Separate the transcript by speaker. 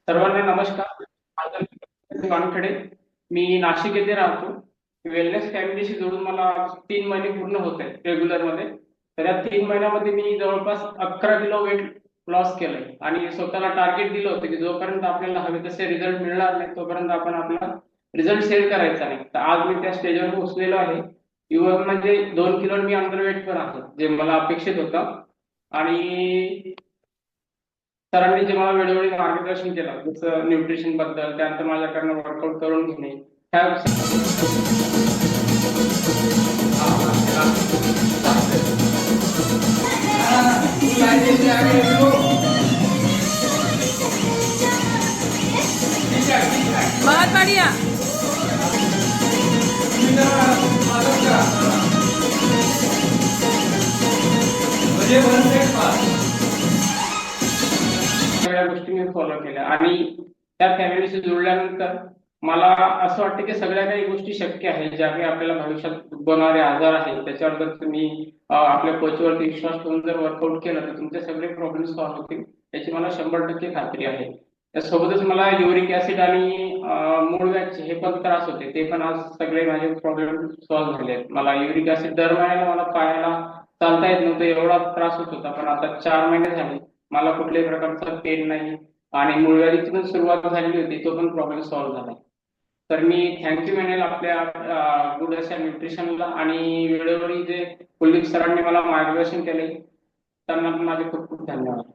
Speaker 1: सर्वांना नमस्कार. माझं नाव वानखडे. मी नाशिक येथे राहतो. वेलनेस फॅमिलीशी जोडून मला 3 महिने पूर्ण होत आहेत रेग्युलर मध्ये. तर या 3 महिन्यामध्ये मी जवळपास 11 किलो वेट लॉस केलंय आणि स्वतःला टार्गेट दिलं होतं की जोपर्यंत आपल्याला हवे तसे रिझल्ट मिळणार नाही तोपर्यंत आपण आपला रिझल्ट शेअर करायचा नाही. तर आज मी त्या स्टेजवर पोहोचलेलो आहे. युवक म्हणजे 2 किलो मी अंडरवेट पण आहे, जे मला अपेक्षित होतं. आणि सरांनी जे मला वेळोवेळी मार्गदर्शन केलं, जसं न्यूट्रिशन बद्दल, त्यानंतर माझ्याकडनं वर्कआउट करून घेणे ह्या
Speaker 2: बहुत बढ़िया।
Speaker 1: सगळ्या गोष्टी मी फॉलो केल्या आणि त्या फॅमिलीशी जोडल्यानंतर मला असं वाटतं की सगळ्या काही गोष्टी शक्य आहेत, ज्या काही आपल्याला भविष्यात उद्भवणारे आजार आहेत त्याच्यावर जर तुम्ही आपल्या कोचवरती विश्वास ठेवून जर वर्कआउट केलं तर तुमचे सगळे प्रॉब्लेम सॉल्व्ह होतील, याची मला 100% खात्री आहे. त्यासोबतच मला युरिक ऍसिड आणि मूळ व्याधीचे हे पण त्रास होते, ते पण आज सगळे माझे प्रॉब्लेम सॉल्व्ह झाले आहेत. मला युरिक ऍसिड दर महिन्याला मला पायाला चालता येत नव्हतं, एवढा त्रास होत होता. पण आता 4 महिने झाले मला कुठल्याही प्रकारचा पेन नाही आणि मूळव्याधीची पण सुरुवात झालेली होती, तो पण प्रॉब्लेम सॉल्व्ह झाला. तर मी थँक्यू म्हणेल आपल्या गुड अशा न्यूट्रिशनला आणि वेळोवेळी जे कुलदीप सरांनी मला मार्गदर्शन केले त्यांना पण माझे खूप खूप धन्यवाद.